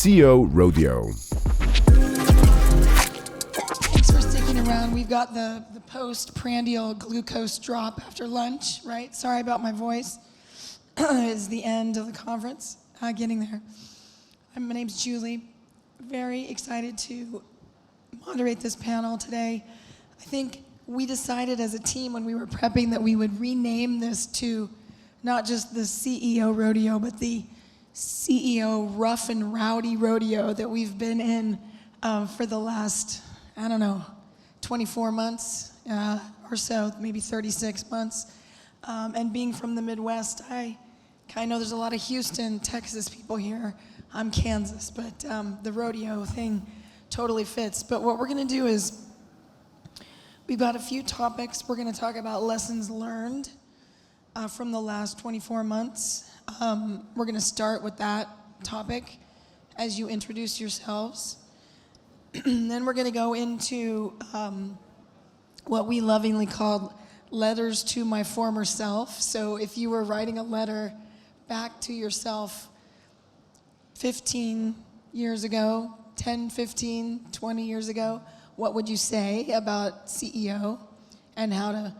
CEO Rodeo. Thanks for sticking around. We've got the post-prandial glucose drop after lunch, right? Sorry about my voice. It's the end of the conference, getting there. My name's Julie. Very excited to moderate this panel today. I think we decided as a team when we were prepping that we would rename this to not just the CEO Rodeo, but the CEO Rough and Rowdy Rodeo that we've been in for the last, 24 months or so, maybe 36 months. And being from the Midwest, I know there's a lot of Houston, Texas people here. I'm Kansas, but the rodeo thing totally fits. But what we're gonna do is, we've got a few topics. We're gonna talk about lessons learned from the last 24 months. We're gonna start with that topic as you introduce yourselves. Then we're gonna go into what we lovingly called letters to my former self. So if you were writing a letter back to yourself 15 years ago, 10, 15, 20 years ago, what would you say about CEO and how to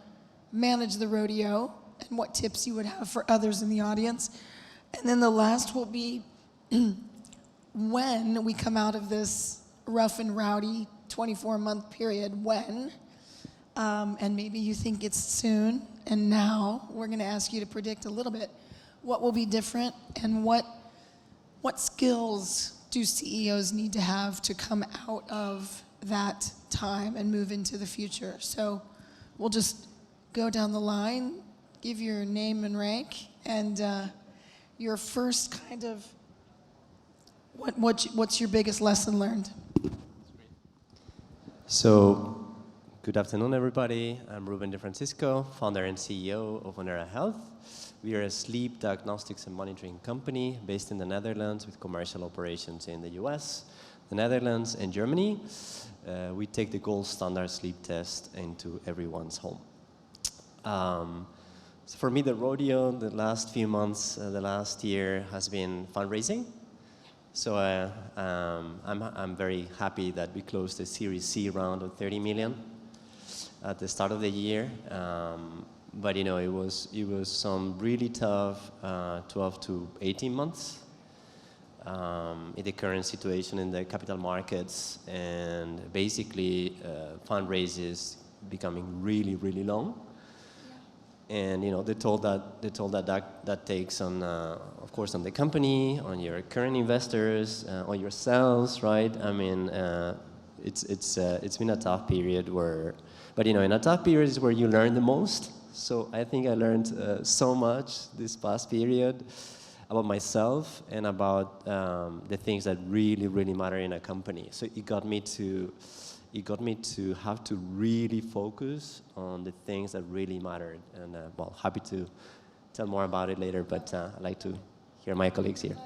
manage the rodeo, and what tips you would have for others in the audience? And then the last will be when we come out of this rough and rowdy 24-month period, when, and maybe you think it's soon, and now we're gonna ask you to predict a little bit what will be different and what skills do CEOs need to have to come out of that time and move into the future. So we'll just go down the line, give your name and rank, and your first kind of, what's your biggest lesson learned? So, good afternoon, everybody. I'm Ruben De Francisco, founder and CEO of Valletta Health. We are a sleep diagnostics and monitoring company based in the Netherlands with commercial operations in the US, the Netherlands, and Germany. We take the gold standard sleep test into everyone's home. So for me, the rodeo, the last few months, the last year has been fundraising. So I'm very happy that we closed the Series C round of 30 million at the start of the year. But it was some really tough 12 to 18 months in the current situation in the capital markets, and basically fundraisers becoming really, really long. And they told that takes on, of course, on the company, on your current investors, on yourselves, right? I mean, it's been a tough period but in a tough period is where you learn the most. So I think I learned so much this past period about myself and about the things that really, really matter in a company. So it got me to have to really focus on the things that really mattered. And happy to tell more about it later, but I'd like to hear my colleagues here.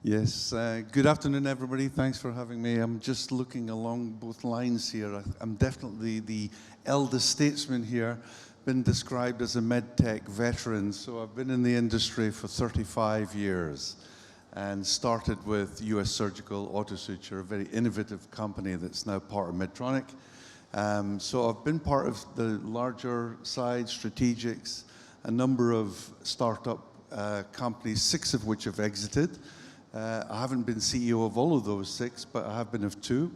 Yes, good afternoon, everybody. Thanks for having me. I'm just looking along both lines here. I'm definitely the eldest statesman here, been described as a MedTech veteran. So I've been in the industry for 35 years and started with US Surgical Autosuture, a very innovative company that's now part of Medtronic. So I've been part of the larger side, strategics, a number of startup companies, 6 of which have exited. I haven't been CEO of all of those 6, but I have been of 2.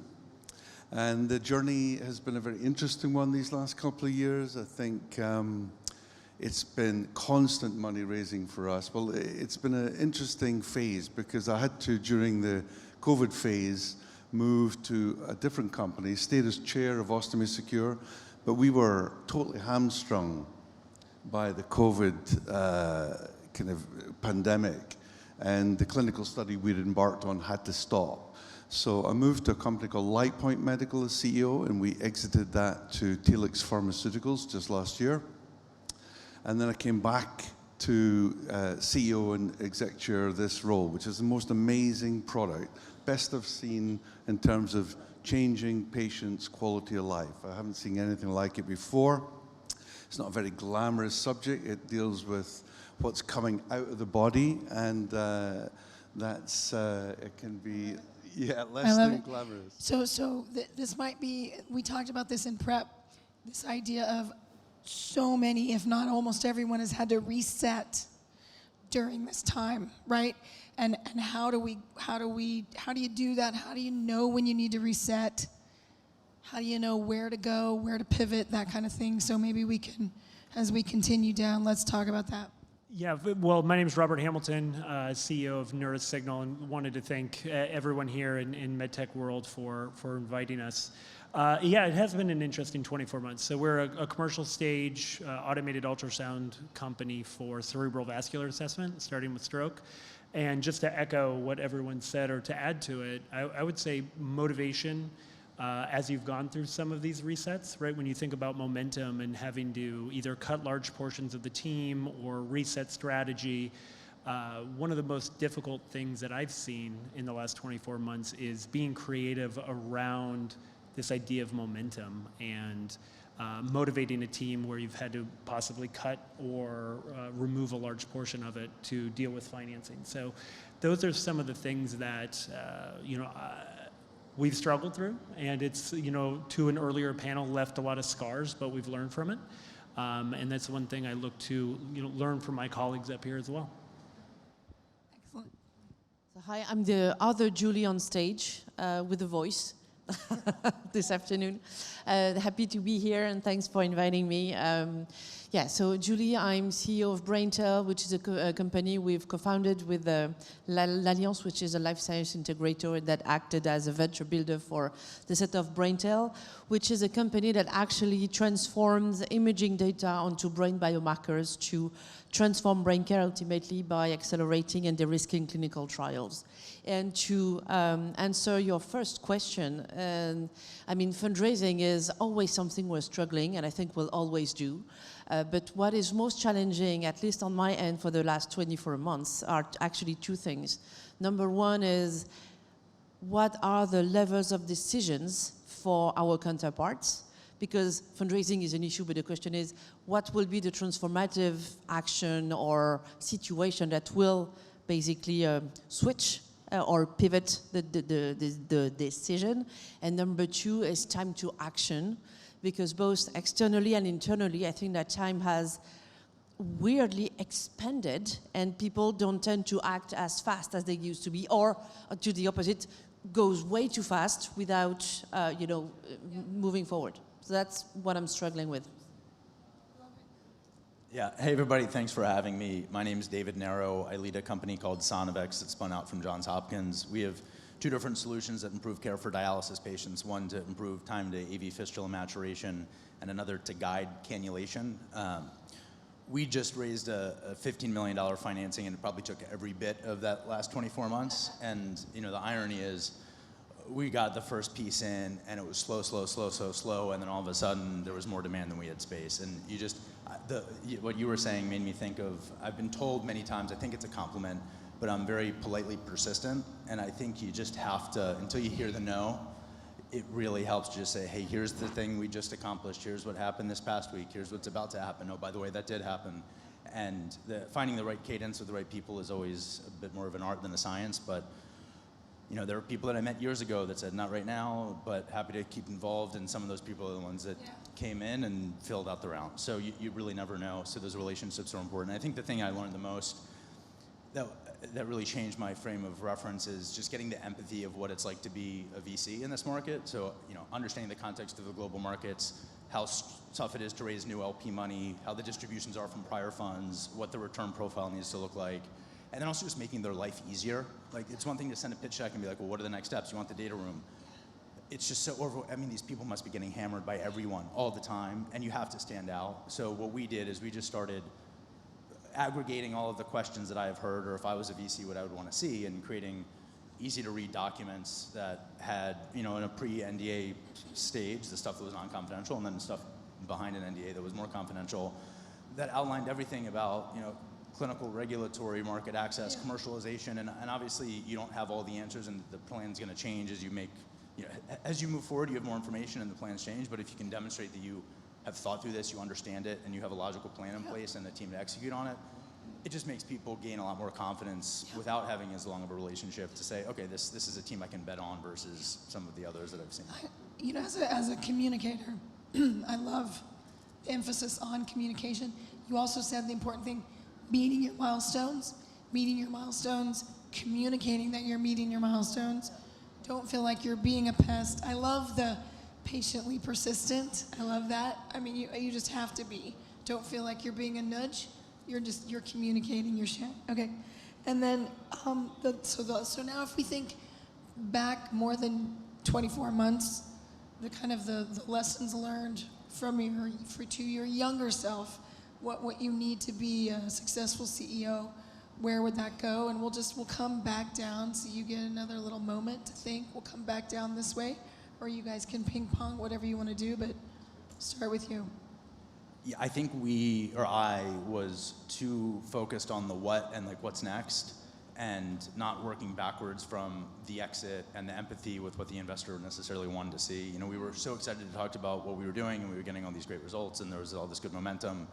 And the journey has been a very interesting one these last couple of years. I think it's been constant money raising for us. Well, it's been an interesting phase because I had to, during the COVID phase, move to a different company, stayed as chair of Ostomy Secure, but we were totally hamstrung by the COVID kind of pandemic. And the clinical study we'd embarked on had to stop. So I moved to a company called LightPoint Medical as CEO, and we exited that to Telix Pharmaceuticals just last year. And then I came back to CEO and exec chair of this role, which is the most amazing product, best I've seen in terms of changing patients' quality of life. I haven't seen anything like it before. It's not a very glamorous subject. It deals with what's coming out of the body, and that's it can be less I love than it. glamorous. So this might be, we talked about this in prep, this idea of so many, if not almost everyone, has had to reset during this time, right? And how do you do that? How do you know when you need to reset? How do you know where to go, where to pivot, that kind of thing? So maybe we can, as we continue down, let's talk about that. Yeah, well, my name is Robert Hamilton, CEO of Neurosignal, and wanted to thank everyone here in MedTech world for inviting us. Yeah, it has been an interesting 24 months. So we're a commercial stage automated ultrasound company for cerebral vascular assessment, starting with stroke. And just to echo what everyone said, or to add to it, I would say motivation, as you've gone through some of these resets, right? When you think about momentum and having to either cut large portions of the team or reset strategy, one of the most difficult things that I've seen in the last 24 months is being creative around this idea of momentum and motivating a team where you've had to possibly cut or remove a large portion of it to deal with financing. So those are some of the things that, we've struggled through, and it's, to an earlier panel, left a lot of scars, but we've learned from it. And that's one thing I look to, learn from my colleagues up here as well. Excellent. So hi, I'm the other Julie on stage with a voice this afternoon. Happy to be here, and thanks for inviting me. So Julie, I'm CEO of Braintel, which is a company we've co-founded with l'Alliance, which is a life science integrator that acted as a venture builder for the set of Braintel, which is a company that actually transforms imaging data onto brain biomarkers to transform brain care ultimately by accelerating and de-risking clinical trials. And to answer your first question, fundraising is always something we're struggling, and I think we'll always do. But what is most challenging, at least on my end for the last 24 months, are actually two things. Number one is, what are the levels of decisions for our counterparts? Because fundraising is an issue, but the question is, what will be the transformative action or situation that will basically switch or pivot the decision? And number two is time to action, because both externally and internally, I think that time has weirdly expanded, and people don't tend to act as fast as they used to be, or to the opposite, goes way too fast without moving forward. So that's what I'm struggling with. Yeah, hey everybody, thanks for having me. My name is David Narrow. I lead a company called Sonovex that spun out from Johns Hopkins. We have two different solutions that improve care for dialysis patients, one to improve time to AV fistula maturation, and another to guide cannulation. We just raised a $15 million financing, and it probably took every bit of that last 24 months. And the irony is, we got the first piece in, and it was slow, and then all of a sudden there was more demand than we had space. And what you were saying made me think of, I've been told many times, I think it's a compliment, but I'm very politely persistent, and I think you just have to, until you hear the no, it really helps to just say, hey, here's the thing we just accomplished, here's what happened this past week, here's what's about to happen, oh, by the way, that did happen. And finding the right cadence with the right people is always a bit more of an art than a science, but there are people that I met years ago that said, not right now, but happy to keep involved, and some of those people are the ones that came in and filled out the round. So you really never know, so those relationships are important. I think the thing I learned the most that really changed my frame of reference is just getting the empathy of what it's like to be a VC in this market. So, understanding the context of the global markets, how tough it is to raise new LP money, how the distributions are from prior funds, what the return profile needs to look like, and then also just making their life easier. Like, it's one thing to send a pitch deck and be like, well, what are the next steps? You want the data room. It's just so these people must be getting hammered by everyone all the time, and you have to stand out. So what we did is we just started aggregating all of the questions that I have heard, or if I was a VC, what I would want to see, and creating easy to read documents that had, in a pre-NDA stage, the stuff that was non-confidential, and then the stuff behind an NDA that was more confidential, that outlined everything about, clinical, regulatory, market access, commercialization, and obviously you don't have all the answers, and the plan's going to change as you make, as you move forward, you have more information and the plans change, but if you can demonstrate that you have thought through this, you understand it, and you have a logical plan in place and a team to execute on it, it just makes people gain a lot more confidence without having as long of a relationship to say, okay, this is a team I can bet on versus some of the others that I've seen. You know, as a communicator, I love the emphasis on communication. You also said the important thing, meeting your milestones, communicating that you're meeting your milestones. Don't feel like you're being a pest. I love the patiently persistent. I love that. I mean, you just have to be. Don't feel like you're being a nudge. You're communicating, you're sharing. Okay. And then, so now if we think back more than 24 months, the lessons learned from your younger self, what you need to be a successful CEO, where would that go? And we'll come back down so you get another little moment to think. We'll come back down this way, or you guys can ping pong, whatever you want to do, but start with you. Yeah, I think I was too focused on the what and like what's next, and not working backwards from the exit and the empathy with what the investor necessarily wanted to see. You know, we were so excited to talk about what we were doing, and we were getting all these great results, and there was all this good momentum.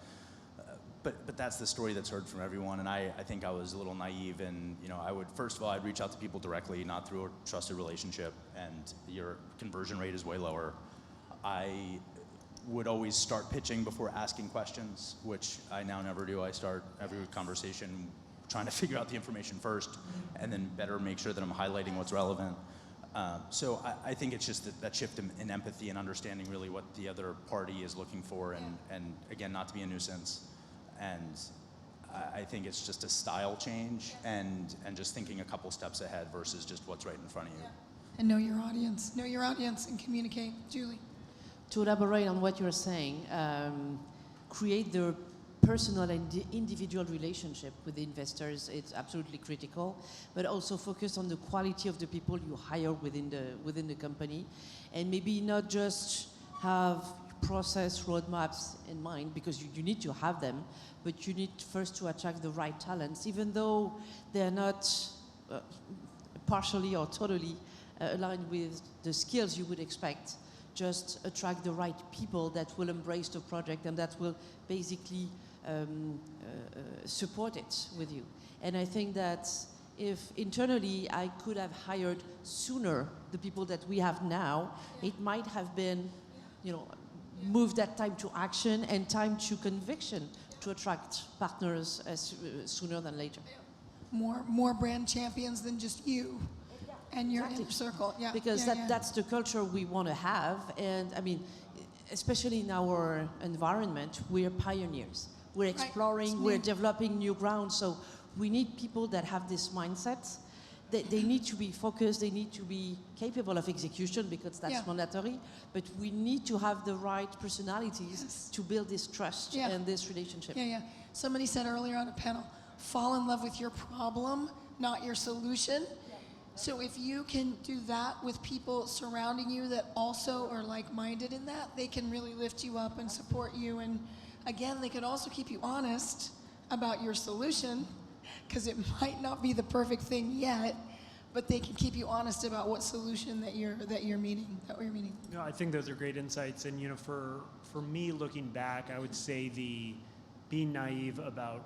But that's the story that's heard from everyone, and I think I was a little naive, and you know, I'd reach out to people directly, not through a trusted relationship, and your conversion rate is way lower. I would always start pitching before asking questions, which I now never do. I start every conversation trying to figure out the information first, and then better make sure that I'm highlighting what's relevant. So I think it's just that shift in empathy and understanding really what the other party is looking for, and again, not to be a nuisance. And I think it's just a style change and just thinking a couple steps ahead versus just what's right in front of you. And know your audience and communicate. Julie. To elaborate on what you're saying, create the personal and individual relationship with the investors. It's absolutely critical, but also focus on the quality of the people you hire within the company, and maybe not just have process roadmaps in mind, because you need to have them, but you need first to attract the right talents, even though they're not partially or totally aligned with the skills you would expect. Just attract the right people that will embrace the project and that will basically support it with you. And I think that if internally I could have hired sooner the people that we have now, it might have been, move that time to action and time to conviction to attract partners sooner than later. More brand champions than just you and your inner circle. Yeah. Because that's the culture we want to have. And I mean, especially in our environment, we're pioneers. We're exploring, we're developing new ground. So we need people that have this mindset. They need to be focused, they need to be capable of execution, because that's mandatory, but we need to have the right personalities to build this trust and this relationship. Somebody said earlier on a panel, fall in love with your problem, not your solution. So if you can do that with people surrounding you that also are like-minded in that, they can really lift you up and support you. And again, they could also keep you honest about your solution, because it might not be the perfect thing yet, but they can keep you honest about what solution that we're meeting. No, I think those are great insights. And for me, looking back, I would say being naive about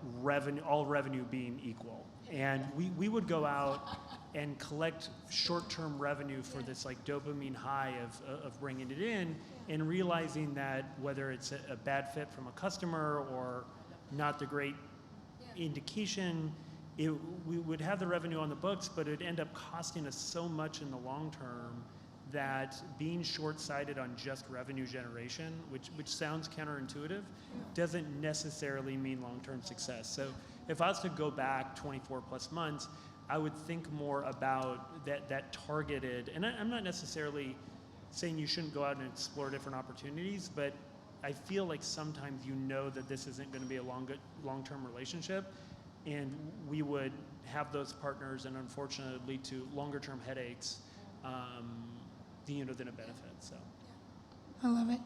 all revenue being equal. And we would go out and collect short-term revenue for this dopamine high of bringing it in, and realizing that whether it's a bad fit from a customer or not the great indication, we would have the revenue on the books, but it'd end up costing us so much in the long term that being short-sighted on just revenue generation, which sounds counterintuitive, doesn't necessarily mean long-term success. So if I was to go back 24 plus months, I would think more about that targeted, and I'm not necessarily saying you shouldn't go out and explore different opportunities, but I feel like sometimes that this isn't going to be a long-term relationship, and we would have those partners, and unfortunately lead to longer-term headaches than a benefit. So, I love it.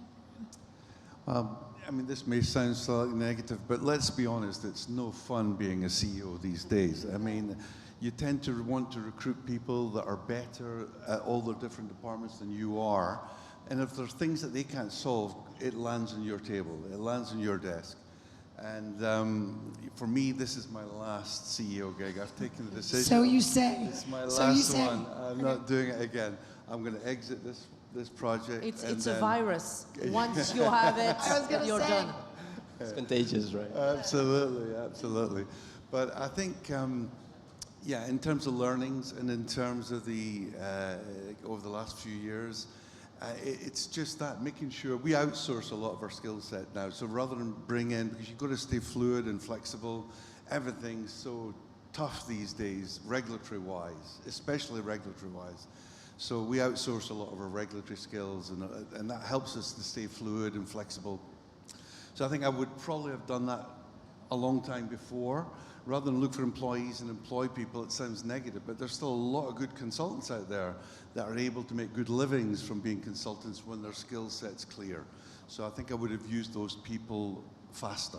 I mean, this may sound slightly negative, but let's be honest, it's no fun being a CEO these days. I mean, you tend to want to recruit people that are better at all their different departments than you are. And if there's things that they can't solve, it lands on your table, it lands on your desk. And for me, this is my last CEO gig. I've taken the decision. So you say. It's my So you last say. one. I'm not doing it again. I'm going to exit this project. It's a virus. Once you have it, I was gonna you're say. done. It's contagious, right? Absolutely, absolutely. But I think, yeah, in terms of learnings and in terms of the over the last few years, it's just that making sure we outsource a lot of our skill set now. So rather than bring in, because you've got to stay fluid and flexible, everything's so tough these days, regulatory-wise, especially regulatory-wise. So we outsource a lot of our regulatory skills, and that helps us to stay fluid and flexible. So I think I would probably have done that a long time before. Rather than look for employees and employ people, it sounds negative, but there's still a lot of good consultants out there that are able to make good livings from being consultants when their skill set's clear. So I think I would have used those people faster.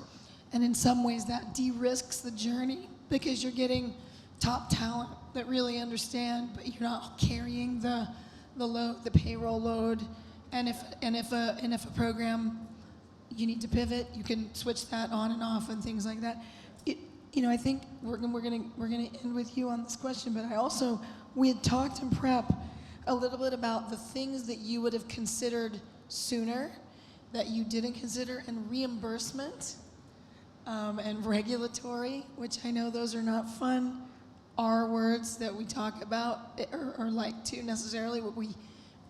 And in some ways that de-risks the journey because you're getting top talent that really understand, but you're not carrying the load, the payroll load. And if a program you need to pivot, you can switch that on and off and things like that. You know, I think we're gonna end with you on this question, but we had talked in prep a little bit about the things that you would have considered sooner that you didn't consider, and reimbursement and regulatory, which I know those are not fun R words that we talk about or like to necessarily. But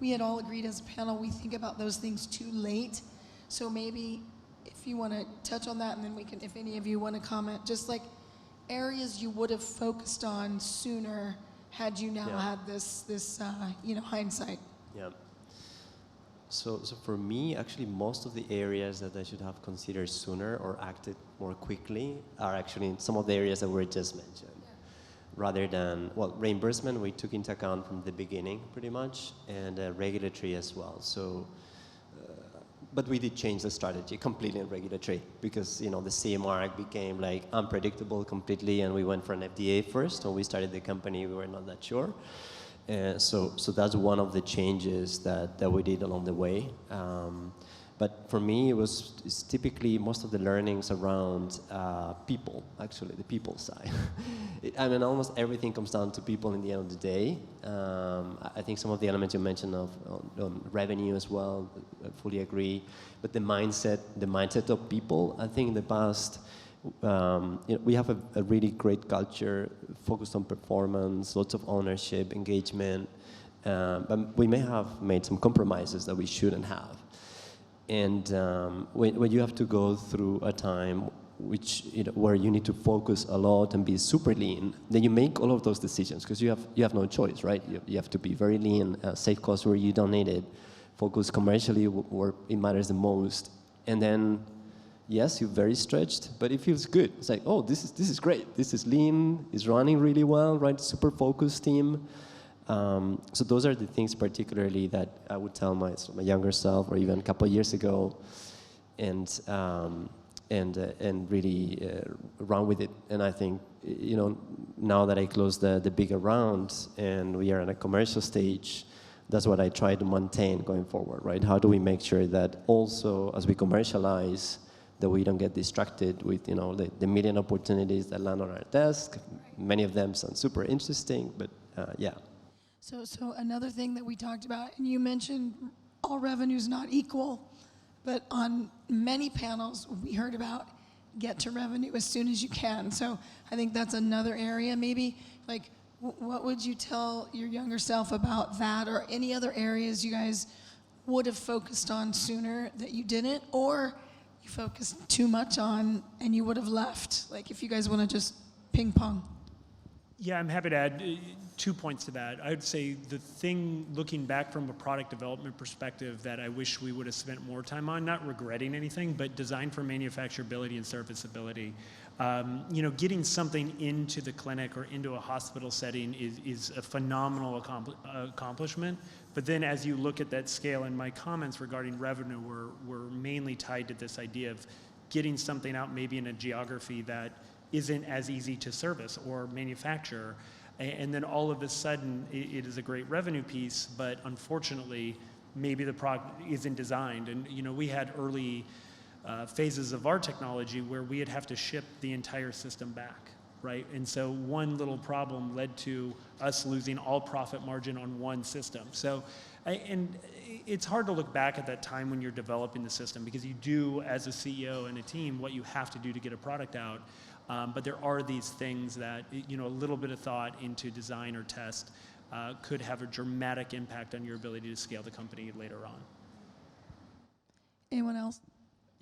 we had all agreed as a panel we think about those things too late. So maybe if you want to touch on that, and then we can, if any of you want to comment, just like areas you would have focused on sooner had you now had this hindsight. Yeah. So for me, actually, most of the areas that I should have considered sooner or acted more quickly are actually some of the areas that were just mentioned. Rather than, well, reimbursement we took into account from the beginning pretty much, and regulatory as well. So, but we did change the strategy completely in regulatory because, you know, the CE mark became like unpredictable completely, and we went for an FDA first. When we started the company, we were not that sure. So that's one of the changes that we did along the way. But for me, it's typically most of the learnings around people, actually, the people side. I mean, almost everything comes down to people in the end of the day. I think some of the elements you mentioned on revenue as well, I fully agree. But the mindset of people, I think in the past, we have a really great culture focused on performance, lots of ownership, engagement, but we may have made some compromises that we shouldn't have. And when you have to go through a time where you need to focus a lot and be super lean, then you make all of those decisions because you have no choice, right? You have to be very lean, save costs where you don't need it, focus commercially where it matters the most, and then yes, you're very stretched, but it feels good. It's like, oh, this is great. This is lean. It's running really well, right? Super focused team. So those are the things particularly that I would tell my younger self, or even a couple of years ago, and really run with it. And I think, now that I closed the bigger round and we are in a commercial stage, that's what I try to maintain going forward, right? How do we make sure that also as we commercialize, that we don't get distracted with the million opportunities that land on our desk. Many of them sound super interesting, but yeah. So another thing that we talked about, and you mentioned all revenue's not equal, but on many panels we heard about get to revenue as soon as you can. So I think that's another area. Maybe like what would you tell your younger self about that, or any other areas you guys would have focused on sooner that you didn't, or you focused too much on and you would have left? Like if you guys want to just ping pong. Yeah, I'm happy to add 2 points to that. I would say the thing, looking back from a product development perspective, that I wish we would have spent more time on, not regretting anything, but design for manufacturability and serviceability. Getting something into the clinic or into a hospital setting is a phenomenal accomplishment. But then as you look at that scale, and my comments regarding revenue were mainly tied to this idea of getting something out maybe in a geography that isn't as easy to service or manufacture. And then all of a sudden, it is a great revenue piece, but unfortunately, maybe the product isn't designed. And we had early phases of our technology where we'd have to ship the entire system back, right? And so one little problem led to us losing all profit margin on one system. So, and it's hard to look back at that time when you're developing the system, because you do, as a CEO and a team, what you have to do to get a product out. But there are these things that, you know, a little bit of thought into design or test could have a dramatic impact on your ability to scale the company later on. Anyone else?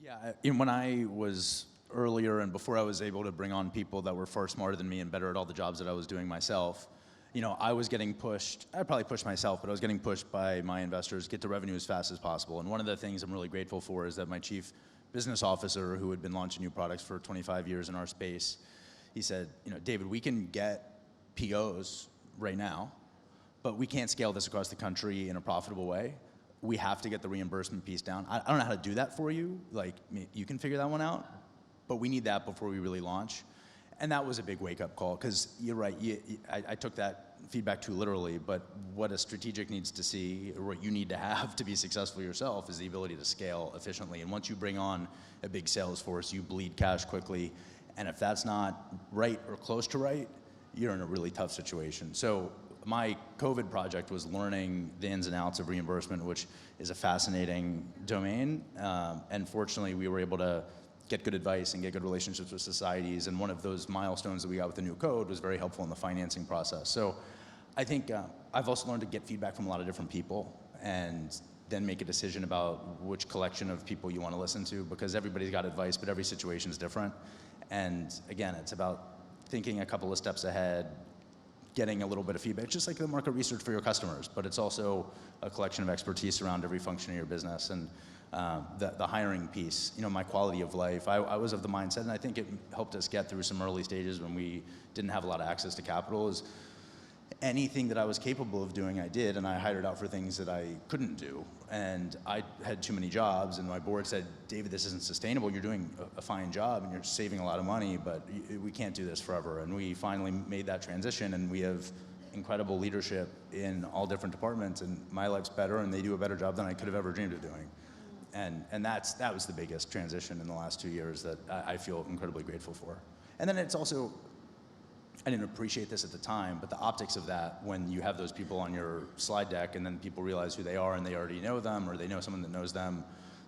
Yeah, when I was earlier and before I was able to bring on people that were far smarter than me and better at all the jobs that I was doing myself, you know, I was getting pushed. I probably pushed myself, but I was getting pushed by my investors, get to revenue as fast as possible. And one of the things I'm really grateful for is that my chief business officer, who had been launching new products for 25 years in our space, he said, you know, David, we can get POs right now, but we can't scale this across the country in a profitable way. We have to get the reimbursement piece down. I don't know how to do that for you. Like, you can figure that one out, but we need that before we really launch. And that was a big wake-up call, because you're right, I took that feedback too literally, but what a strategic needs to see, or what you need to have to be successful yourself, is the ability to scale efficiently. And once you bring on a big sales force, you bleed cash quickly, and if that's not right or close to right, you're in a really tough situation. So my COVID project was learning the ins and outs of reimbursement, which is a fascinating domain, and fortunately we were able to get good advice and get good relationships with societies, and one of those milestones that we got with the new code was very helpful in the financing process. So I think I've also learned to get feedback from a lot of different people, and then make a decision about which collection of people you want to listen to, because everybody's got advice, but every situation is different. And again, it's about thinking a couple of steps ahead, getting a little bit of feedback, just like the market research for your customers, but it's also a collection of expertise around every function of your business. And the hiring piece, you know, my quality of life, I was of the mindset, and I think it helped us get through some early stages when we didn't have a lot of access to capital, is anything that I was capable of doing, I did, and I hired out for things that I couldn't do. And I had too many jobs, and my board said, David, this isn't sustainable. You're doing a fine job, and you're saving a lot of money, but we can't do this forever. And we finally made that transition, and we have incredible leadership in all different departments, and my life's better, and they do a better job than I could have ever dreamed of doing. And that was the biggest transition in the last 2 years that I feel incredibly grateful for. And then it's also, I didn't appreciate this at the time, but the optics of that, when you have those people on your slide deck and then people realize who they are and they already know them, or they know someone that knows them,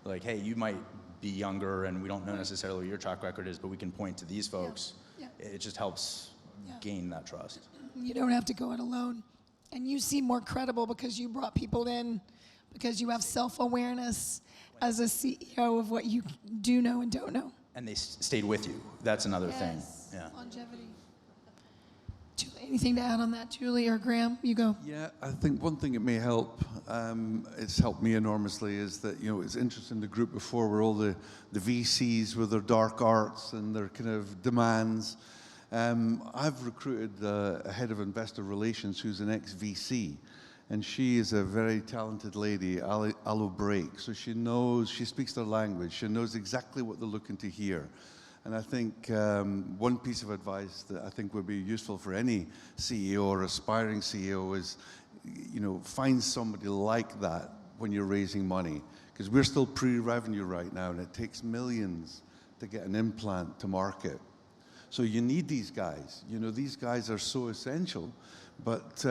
like, hey, you might be younger and we don't know necessarily what your track record is, but we can point to these folks. Yeah. It just helps gain that trust. You don't have to go it alone. And you seem more credible because you brought people in, because you have self-awareness as a CEO of what you do know and don't know. And they stayed with you. That's another thing. Yeah. Longevity. Anything to add on that, Julie or Graham? You go. Yeah, I think one thing it may help, it's helped me enormously, is that, you know, it's interesting, the group before were all the VCs with their dark arts and their kind of demands. I've recruited a head of investor relations who's an ex-VC, and she is a very talented lady, Alo Break. So she knows, she speaks their language, she knows exactly what they're looking to hear. And I think one piece of advice that I think would be useful for any CEO or aspiring CEO is, you know, find somebody like that when you're raising money. Because we're still pre-revenue right now, and it takes millions to get an implant to market. So you need these guys. You know, these guys are so essential, but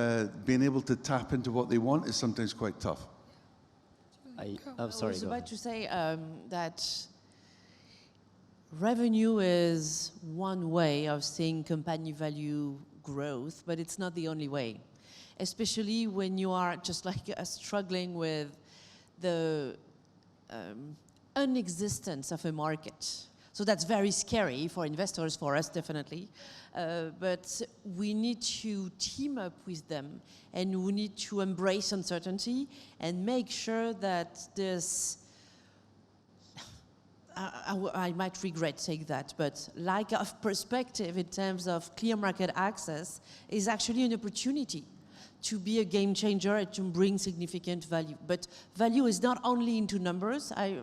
being able to tap into what they want is sometimes quite tough. I'm sorry. I was about to say that revenue is one way of seeing company value growth, but it's not the only way. Especially when you are just like struggling with the unexistence of a market. So that's very scary for investors, for us definitely. But we need to team up with them, and we need to embrace uncertainty and make sure that this, I might regret saying that, but lack of perspective in terms of clear market access is actually an opportunity to be a game changer and to bring significant value. But value is not only into numbers. I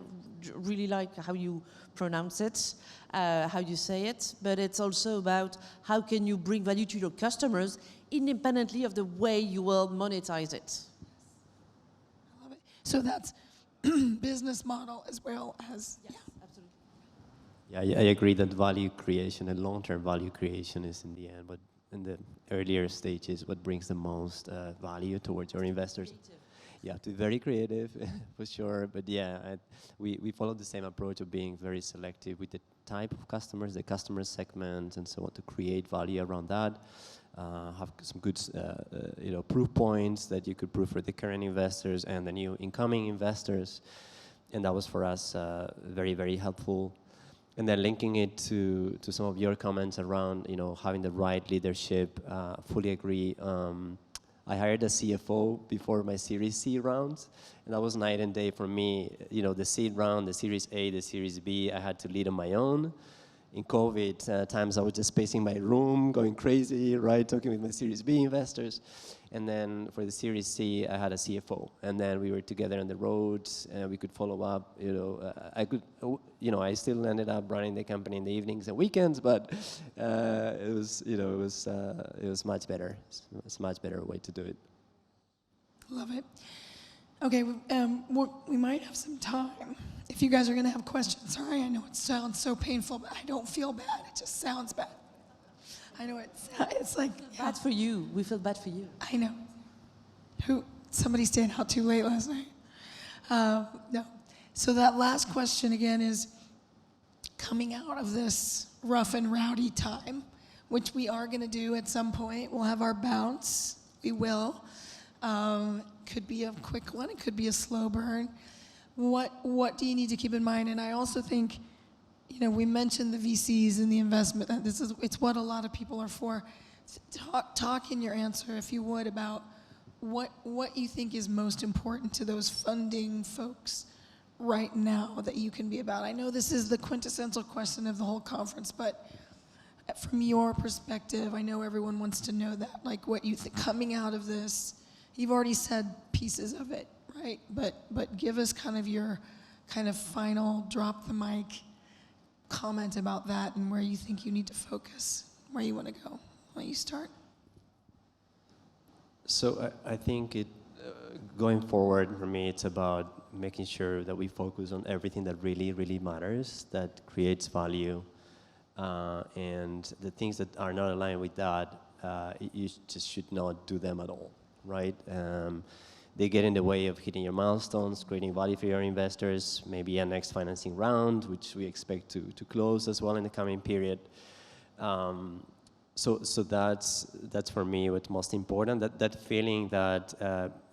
really like how you pronounce it, how you say it, but it's also about how can you bring value to your customers independently of the way you will monetize it. I love it. So that's business model as well as, Yes, absolutely. Yeah, I agree that value creation and long-term value creation is in the end, but in the earlier stages, what brings the most value towards your investors. You have to be very creative, for sure. But yeah, we follow the same approach of being very selective with the type of customers, the customer segment, and so on to create value around that. Have some good, proof points that you could prove for the current investors and the new incoming investors, and that was for us very, very helpful. And then linking it to some of your comments around, having the right leadership, fully agree. I hired a CFO before my Series C round, and that was night and day for me. The seed round, the Series A, the Series B, I had to lead on my own. In COVID times, I was just pacing my room, going crazy, right, talking with my Series B investors. And then for the Series C, I had a CFO, and then we were together on the road, and we could follow up. I still ended up running the company in the evenings and weekends, but it was much better. It's a much better way to do it. Love it. Okay, we might have some time. If you guys are going to have questions, sorry, I know it sounds so painful, but I don't feel bad. It just sounds bad. I know it's like... Bad for you. We feel bad for you. I know. Somebody stayed out too late last night. No. So that last question again is, coming out of this rough and rowdy time, which we are going to do at some point, we'll have our bounce. We will. Could be a quick one. It could be a slow burn. What do you need to keep in mind? And I also think, we mentioned the VCs and the investment. It's what a lot of people are for. Talk in your answer, if you would, about what you think is most important to those funding folks right now that you can be about. I know this is the quintessential question of the whole conference, but from your perspective, I know everyone wants to know that, like what you think coming out of this. You've already said pieces of it, right? But give us kind of your final drop the mic comment about that and where you think you need to focus, where you want to go. Why don't you start? So I think going forward for me, it's about making sure that we focus on everything that really, really matters, that creates value, and the things that are not aligned with that, you just should not do them at all. Right? They get in the way of hitting your milestones, creating value for your investors, maybe a next financing round, which we expect to close as well in the coming period. So that's for me what's most important. That feeling that,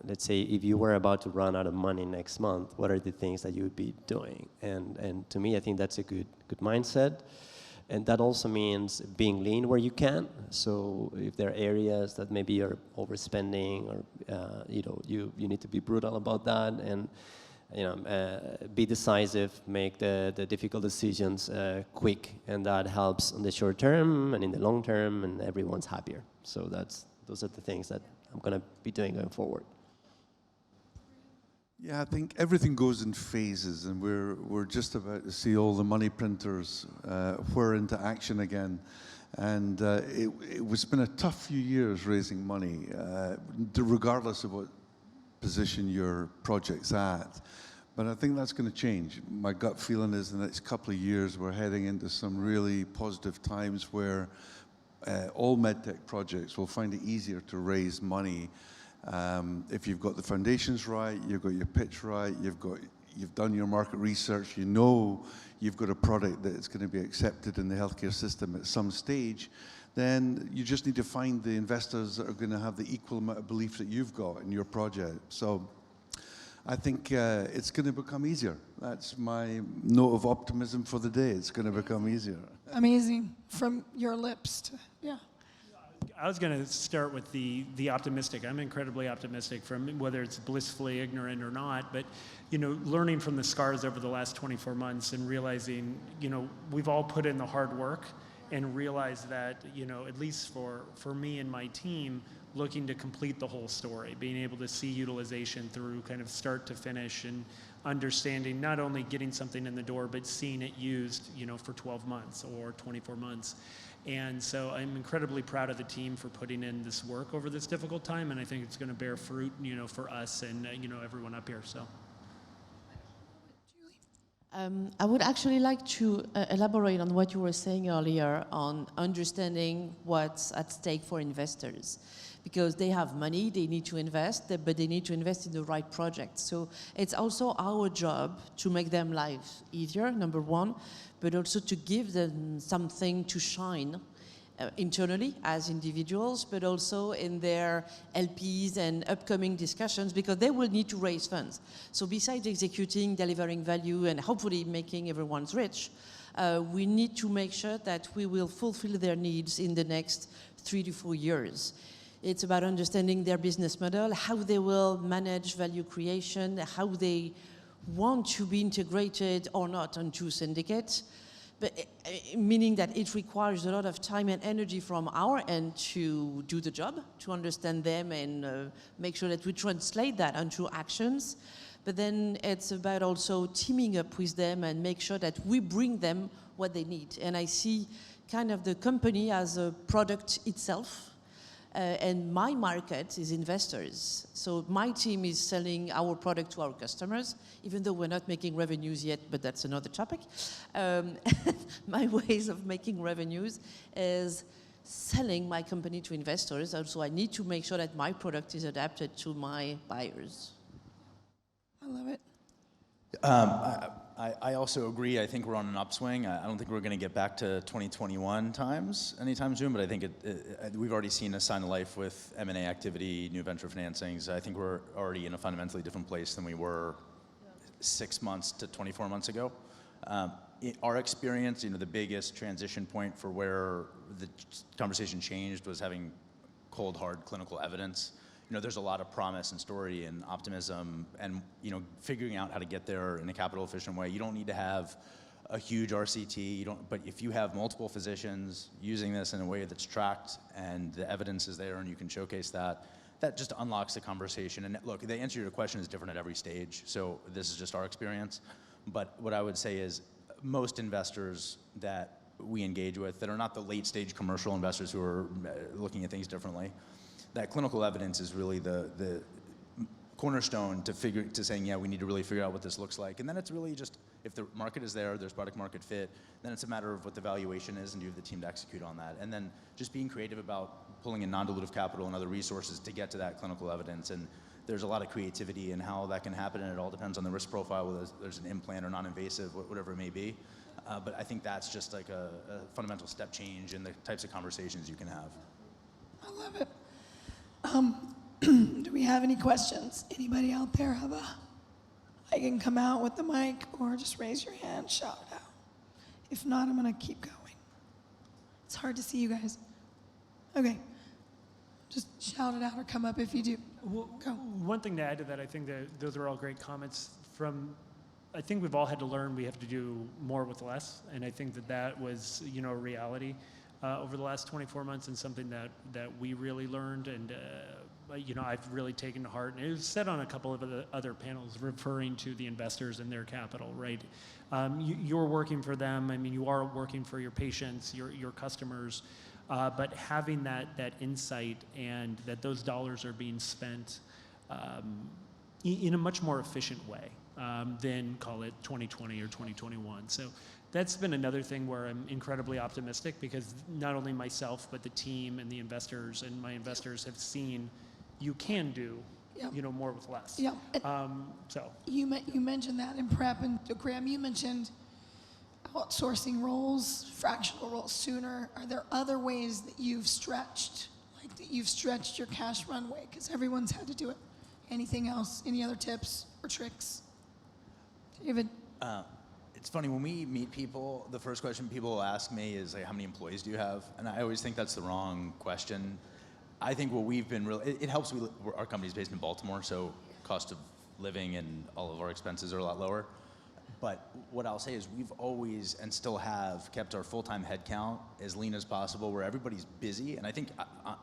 let's say, if you were about to run out of money next month, what are the things that you would be doing? And to me, I think that's a good mindset. And that also means being lean where you can. So if there are areas that maybe you're overspending, or you need to be brutal about that, and be decisive, make the difficult decisions quick, and that helps in the short term and in the long term, and everyone's happier. So those are the things that I'm going to be doing going forward. Yeah, I think everything goes in phases, and we're just about to see all the money printers whir into action again. And it's been a tough few years raising money, regardless of what position your project's at. But I think that's going to change. My gut feeling is in the next couple of years we're heading into some really positive times where all MedTech projects will find it easier to raise money. If you've got the foundations right, you've got your pitch right, you've done your market research, you've got a product that is going to be accepted in the healthcare system at some stage, then you just need to find the investors that are going to have the equal amount of belief that you've got in your project. So I think it's going to become easier. That's my note of optimism for the day. It's going to become easier. Amazing. From your lips to, yeah. I was going to start with the optimistic. I'm incredibly optimistic, from whether it's blissfully ignorant or not, but learning from the scars over the last 24 months and realizing, we've all put in the hard work, and realized that, at least for me and my team, looking to complete the whole story, being able to see utilization through kind of start to finish, and understanding not only getting something in the door, but seeing it used, for 12 months or 24 months. And so I'm incredibly proud of the team for putting in this work over this difficult time, and I think it's going to bear fruit, for us and, everyone up here, so. I would actually like to elaborate on what you were saying earlier on understanding what's at stake for investors. Because they have money, they need to invest, but they need to invest in the right projects. So it's also our job to make them life easier, number one, but also to give them something to shine internally as individuals, but also in their LPs and upcoming discussions, because they will need to raise funds. So besides executing, delivering value, and hopefully making everyone's rich, we need to make sure that we will fulfill their needs in the next 3 to 4 years. It's about understanding their business model, how they will manage value creation, how they want to be integrated or not onto syndicates. But meaning that it requires a lot of time and energy from our end to do the job, to understand them and make sure that we translate that onto actions. But then it's about also teaming up with them and make sure that we bring them what they need. And I see kind of the company as a product itself. And my market is investors. So my team is selling our product to our customers, even though we're not making revenues yet, but that's another topic. My ways of making revenues is selling my company to investors. Also, I need to make sure that my product is adapted to my buyers. I love it. I also agree. I think we're on an upswing. I don't think we're going to get back to 2021 times anytime soon, but I think we've already seen a sign of life with M&A activity, new venture financings. I think we're already in a fundamentally different place than we were 6 months to 24 months ago. In our experience, the biggest transition point for where the conversation changed was having cold, hard clinical evidence. There's a lot of promise and story and optimism and, figuring out how to get there in a capital efficient way. You don't need to have a huge RCT, but if you have multiple physicians using this in a way that's tracked and the evidence is there and you can showcase that, that just unlocks the conversation. And look, the answer to your question is different at every stage. So this is just our experience. But what I would say is most investors that we engage with that are not the late stage commercial investors who are looking at things differently, that clinical evidence is really the cornerstone to saying, yeah, we need to really figure out what this looks like. And then it's really just, if the market is there, there's product market fit, then it's a matter of what the valuation is and you have the team to execute on that. And then just being creative about pulling in non-dilutive capital and other resources to get to that clinical evidence. And there's a lot of creativity in how that can happen, and it all depends on the risk profile, whether there's an implant or non-invasive, whatever it may be. But I think that's just like a fundamental step change in the types of conversations you can have. I love it. Do we have any questions? Anybody out there have I can come out with the mic or just raise your hand, shout it out. If not, I'm gonna keep going. It's hard to see you guys. Okay, just shout it out or come up if you do. Go. One thing to add to that, I think that those are all great comments I think we've all had to learn we have to do more with less, and I think that was, a reality. Over the last 24 months, and something that we really learned, and I've really taken to heart. And it was said on a couple of other panels referring to the investors and their capital, right? You're working for them. I mean, you are working for your patients, your customers, but having that insight and that those dollars are being spent in a much more efficient way than, call it 2020 or 2021. So that's been another thing where I'm incredibly optimistic, because not only myself, but the team and the investors and my investors have seen you can do, more with less. Yeah. So You mentioned that in prep, and Graham, you mentioned outsourcing roles, fractional roles sooner. Are there other ways that you've stretched, your cash runway? Because everyone's had to do it. Anything else? Any other tips or tricks? David? It's funny, when we meet people, the first question people will ask me is, like, how many employees do you have? And I always think that's the wrong question. I think what we've been it helps, our company's based in Baltimore, so cost of living and all of our expenses are a lot lower. But what I'll say is we've always, and still have, kept our full-time headcount as lean as possible, where everybody's busy. And I think,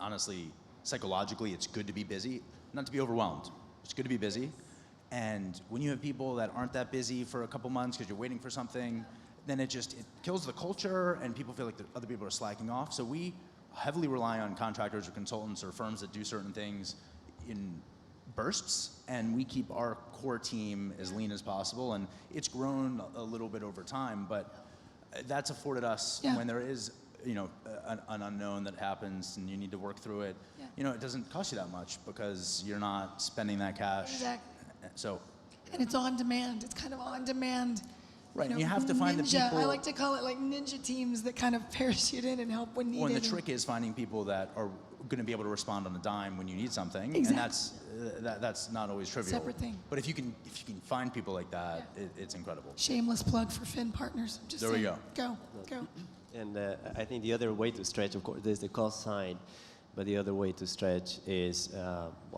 honestly, psychologically, it's good to be busy, not to be overwhelmed. It's good to be busy. And when you have people that aren't that busy for a couple months because you're waiting for something, then it kills the culture, and people feel like other people are slacking off. So we heavily rely on contractors or consultants or firms that do certain things in bursts, and we keep our core team as lean as possible. And it's grown a little bit over time, but that's afforded us when there is, an unknown that happens and you need to work through it. Yeah. It doesn't cost you that much because you're not spending that cash. Exactly. So. And it's on demand. It's kind of on demand. Right, and you have to find the people. I like to call it like ninja teams that kind of parachute in and help when needed. Well, and the trick is finding people that are going to be able to respond on a dime when you need something, Exactly. and that's not always trivial. Separate thing. But if you can find people like that, it's incredible. Shameless plug for Finn Partners. Just there saying. we go. Go. And I think the other way to stretch, of course, there's the cost side, but the other way to stretch is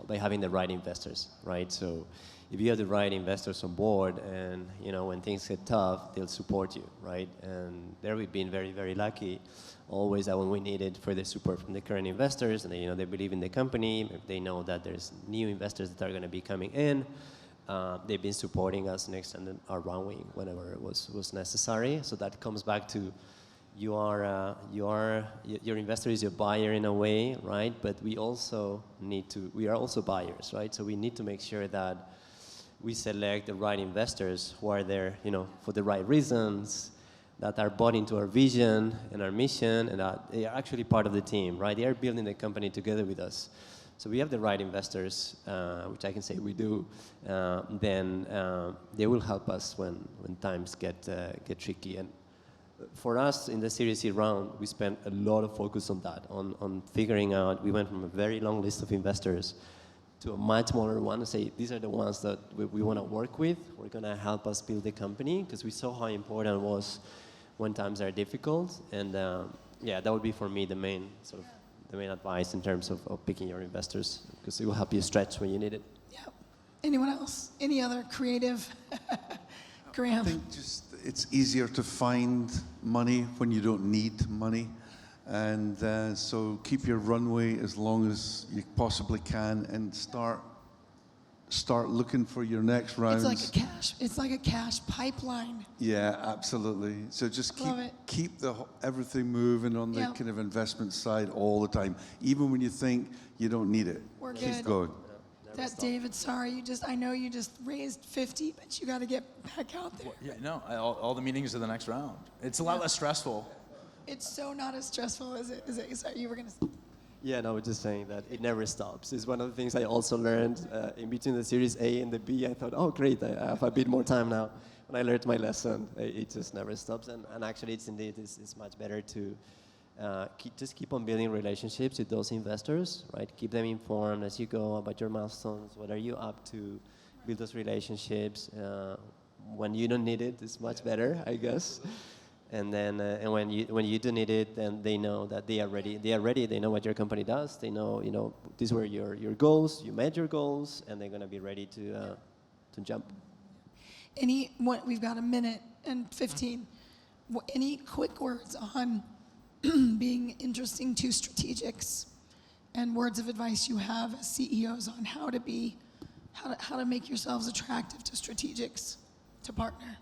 by having the right investors, right? So if you have the right investors on board and, when things get tough, they'll support you, right? And there we've been very, very lucky always that when we needed further support from the current investors and they believe in the company, they know that there's new investors that are going to be coming in. They've been supporting us and extended our runway whenever it was necessary. So that comes back to your investor is your buyer in a way, right? But we are also buyers, right? So we need to make sure that we select the right investors who are there, for the right reasons, that are bought into our vision and our mission, and that they are actually part of the team, right? They are building the company together with us. So we have the right investors, which I can say we do. Then they will help us when times get tricky. And for us in the Series C round, we spent a lot of focus on that, on figuring out. We went from a very long list of investors to a much smaller one, to say these are the ones that we want to work with. We're going to help us build the company, because we saw how important it was when times are difficult. And that would be for me the main advice in terms of picking your investors, because it will help you stretch when you need it. Yeah. Anyone else? Any other creative? Graham. I think it's easier to find money when you don't need money. And so keep your runway as long as you possibly can, and start looking for your next rounds. It's like a cash pipeline. Yeah, absolutely. So just keep everything moving on the kind of investment side all the time, even when you think you don't need it. We're keep good. going. That's David. Sorry, I know you just raised 50, but you got to get back out there. Yeah, no, all the meetings are the next round. It's a lot less stressful. It's so not as stressful as it is. Sorry, you were gonna say. Yeah, no, I was just saying that it never stops. It's one of the things I also learned in between the Series A and the B. I thought, oh, great, I have a bit more time now. When I learned my lesson, it just never stops. And actually, it's much better to keep on building relationships with those investors, right? Keep them informed as you go about your milestones. What are you up to? Build those relationships. When you don't need it, it's much better, I guess. And then, and when you do need it, then they know that they are ready. They know what your company does. They know, these were your goals. You met your goals, and they're gonna be ready to jump. We've got a minute and 15. Any quick words on being interesting to strategics, and words of advice you have as CEOs on how to make yourselves attractive to strategics to partner?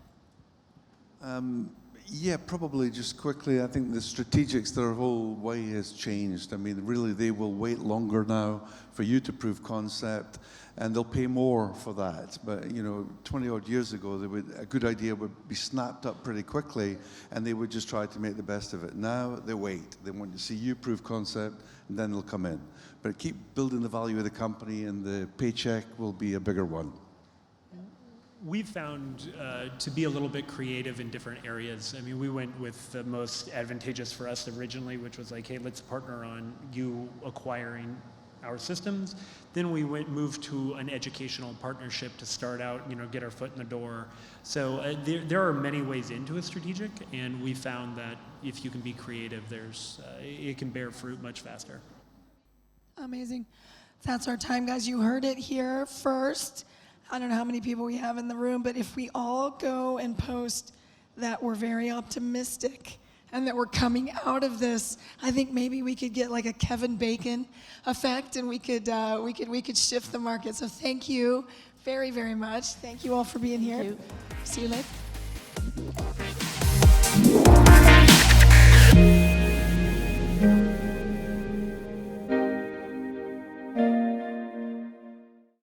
Yeah, probably just quickly. I think the strategics, their whole way has changed. I mean, really, they will wait longer now for you to prove concept, and they'll pay more for that. But 20-odd years ago, a good idea would be snapped up pretty quickly, and they would just try to make the best of it. Now they wait. They want to see you prove concept, and then they'll come in. But keep building the value of the company, and the paycheck will be a bigger one. We've found to be a little bit creative in different areas. I mean, we went with the most advantageous for us originally, which was like, hey, let's partner on you acquiring our systems. Then we moved to an educational partnership to start out, get our foot in the door. So there are many ways into a strategic, and we found that if you can be creative, it can bear fruit much faster. Amazing. That's our time, guys. You heard it here first. I don't know how many people we have in the room, but if we all go and post that we're very optimistic and that we're coming out of this, I think maybe we could get like a Kevin Bacon effect, and we could shift the market. So thank you very, very much. Thank you all for being here. Thank you. See you later.